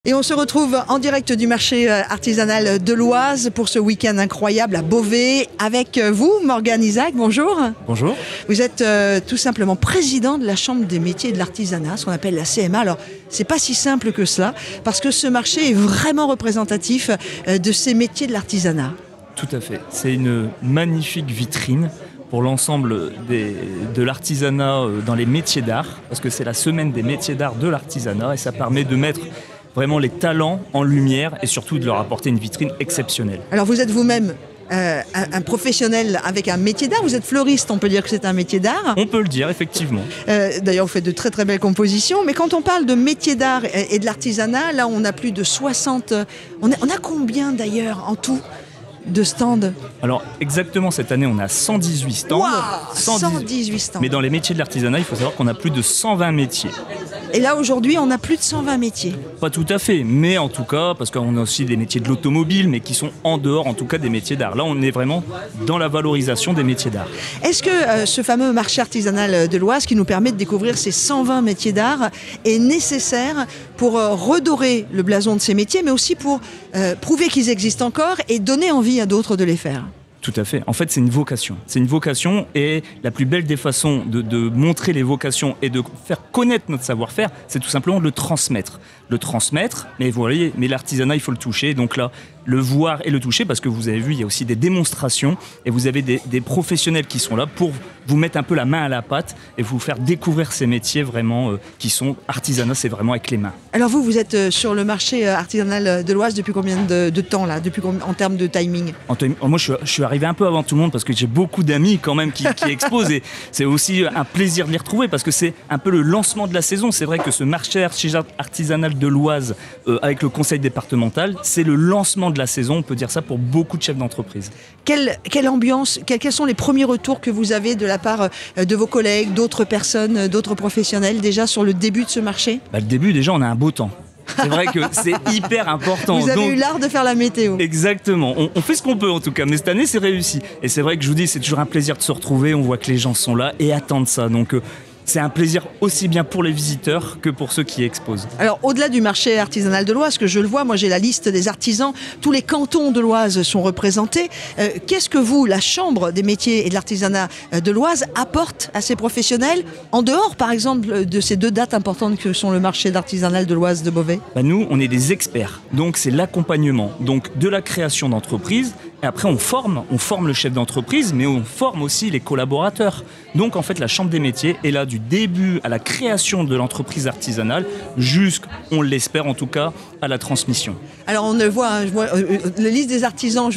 Et on se retrouve en direct du marché artisanal de l'Oise pour ce week-end incroyable à Beauvais avec vous, Morgane Isaac. Bonjour. Bonjour. Vous êtes tout simplement président de la Chambre des métiers et de l'artisanat, ce qu'on appelle la CMA. Alors, c'est pas si simple que cela parce que ce marché est vraiment représentatif de ces métiers de l'artisanat. Tout à fait. C'est une magnifique vitrine pour l'ensemble de l'artisanat dans les métiers d'art, parce que c'est la semaine des métiers d'art de l'artisanat et ça permet de mettre vraiment les talents en lumière et surtout de leur apporter une vitrine exceptionnelle. Alors vous êtes vous-même un professionnel avec un métier d'art, vous êtes fleuriste, on peut dire que c'est un métier d'art. On peut le dire, effectivement. D'ailleurs, vous faites de très très belles compositions, mais quand on parle de métier d'art et de l'artisanat, là on a plus de 60... On a combien d'ailleurs en tout de stands? Alors exactement, cette année on a 118 stands. Wow, 118 stands. Mais dans les métiers de l'artisanat, il faut savoir qu'on a plus de 120 métiers. Et là aujourd'hui on a plus de 120 métiers. Pas tout à fait, mais en tout cas, parce qu'on a aussi des métiers de l'automobile, mais qui sont en dehors en tout cas des métiers d'art. Là on est vraiment dans la valorisation des métiers d'art. Est-ce que ce fameux marché artisanal de l'Oise qui nous permet de découvrir ces 120 métiers d'art est nécessaire pour redorer le blason de ces métiers, mais aussi pour prouver qu'ils existent encore et donner envie à d'autres de les faire? Tout à fait. En fait, c'est une vocation. C'est une vocation et la plus belle des façons de montrer les vocations et de faire connaître notre savoir-faire, c'est tout simplement de le transmettre. Le transmettre, mais vous voyez, mais l'artisanat, il faut le toucher. Donc là, le voir et le toucher, parce que vous avez vu, il y a aussi des démonstrations et vous avez des professionnels qui sont là pour vous mettre un peu la main à la pâte et vous faire découvrir ces métiers vraiment qui sont artisanat, c'est vraiment avec les mains. Alors vous êtes sur le marché artisanal de l'Oise depuis combien de temps là, en termes de timing? Moi, je suis arrivé un peu avant tout le monde parce que j'ai beaucoup d'amis quand même qui exposent et c'est aussi un plaisir de les retrouver parce que c'est un peu le lancement de la saison. C'est vrai que ce marché artisanal de l'Oise avec le conseil départemental, c'est le lancement de la saison, on peut dire ça pour beaucoup de chefs d'entreprise. Quelle ambiance, quels sont les premiers retours que vous avez de la part de vos collègues, d'autres personnes, d'autres professionnels déjà sur le début de ce marché? Le début, déjà, on a un beau temps. C'est vrai que c'est hyper important. Vous avez eu l'art de faire la météo. Exactement. On fait ce qu'on peut en tout cas, mais cette année c'est réussi. Et c'est vrai que je vous dis, c'est toujours un plaisir de se retrouver. On voit que les gens sont là et attendent ça. Donc c'est un plaisir aussi bien pour les visiteurs que pour ceux qui exposent. Alors au-delà du marché artisanal de l'Oise, que je le vois, moi j'ai la liste des artisans, tous les cantons de l'Oise sont représentés. Qu'est-ce que vous, la Chambre des métiers et de l'artisanat de l'Oise, apporte à ces professionnels, en dehors par exemple de ces deux dates importantes que sont le marché artisanal de l'Oise de Beauvais? Nous, on est des experts, donc c'est l'accompagnement donc de la création d'entreprise. Et après, on forme le chef d'entreprise, mais on forme aussi les collaborateurs. Donc, en fait, la Chambre des métiers est là du début à la création de l'entreprise artisanale, jusqu'on l'espère en tout cas, à la transmission. Alors, on voit, je vois la liste des artisans,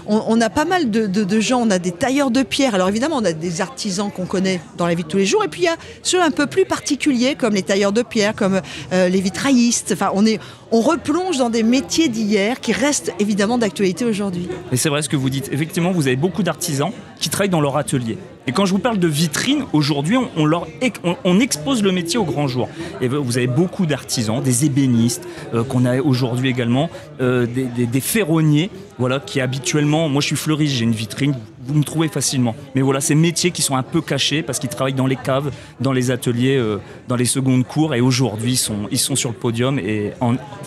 on a pas mal de gens, on a des tailleurs de pierre. Alors, évidemment, on a des artisans qu'on connaît dans la vie de tous les jours, et puis il y a ceux un peu plus particuliers, comme les tailleurs de pierre, comme les vitraillistes. Enfin, on replonge dans des métiers d'hier qui restent évidemment d'actualité aujourd'hui. Et c'est vrai ce que vous dites. Effectivement, vous avez beaucoup d'artisans qui travaillent dans leur atelier. Et quand je vous parle de vitrine, aujourd'hui, on expose le métier au grand jour. Et vous avez beaucoup d'artisans, des ébénistes, qu'on a aujourd'hui également, des ferronniers, voilà, qui habituellement, moi je suis fleuriste, j'ai une vitrine, vous me trouvez facilement. Mais voilà, ces métiers qui sont un peu cachés parce qu'ils travaillent dans les caves, dans les ateliers, dans les secondes cours, et aujourd'hui ils sont sur le podium et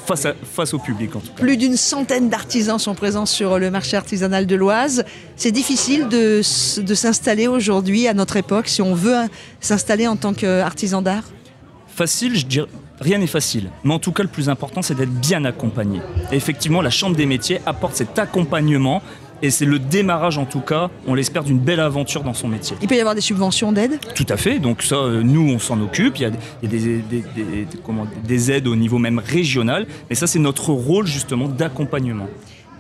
face au public en tout cas. Plus d'une centaine d'artisans sont présents sur le marché artisanal de l'Oise. C'est difficile de s'installer aujourd'hui à notre époque si on veut s'installer en tant qu'artisan d'art? Facile, je dirais. Rien n'est facile, mais en tout cas le plus important c'est d'être bien accompagné. Et effectivement, la Chambre des métiers apporte cet accompagnement et c'est le démarrage en tout cas, on l'espère, d'une belle aventure dans son métier. Il peut y avoir des subventions d'aide? Tout à fait, donc ça nous on s'en occupe, il y a des aides au niveau même régional, mais ça c'est notre rôle justement d'accompagnement.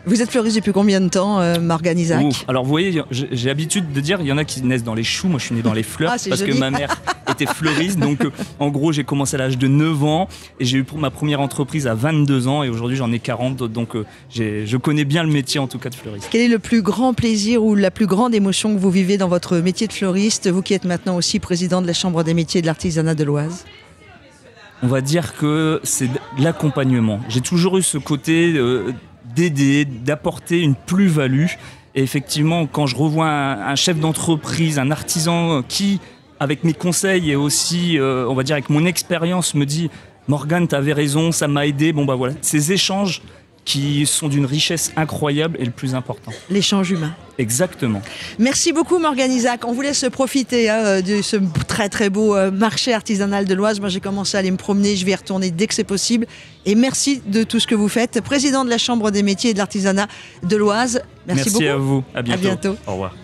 Vous êtes fleuriste depuis combien de temps, Morgane Isaac? Alors vous voyez, j'ai l'habitude de dire, il y en a qui naissent dans les choux, moi je suis né dans les fleurs parce que ma mère était fleuriste, donc en gros j'ai commencé à l'âge de 9 ans et j'ai eu ma première entreprise à 22 ans et aujourd'hui j'en ai 40, donc je connais bien le métier en tout cas de fleuriste. Quel est le plus grand plaisir ou la plus grande émotion que vous vivez dans votre métier de fleuriste, vous qui êtes maintenant aussi président de la Chambre des métiers et de l'artisanat de l'Oise? On va dire que c'est de l'accompagnement. J'ai toujours eu ce côté d'aider, d'apporter une plus-value. Et effectivement, quand je revois un chef d'entreprise, un artisan qui, avec mes conseils et aussi, on va dire, avec mon expérience, me dit Morgane, t'avais raison, ça m'a aidé. Bon bah voilà, ces échanges qui sont d'une richesse incroyable et le plus important. L'échange humain. Exactement. Merci beaucoup Morgane Isaac. On vous laisse profiter de ce très très beau marché artisanal de l'Oise. Moi j'ai commencé à aller me promener, je vais y retourner dès que c'est possible. Et merci de tout ce que vous faites. Président de la Chambre des métiers et de l'artisanat de l'Oise. Merci beaucoup. Merci à vous. À bientôt. À bientôt. Au revoir.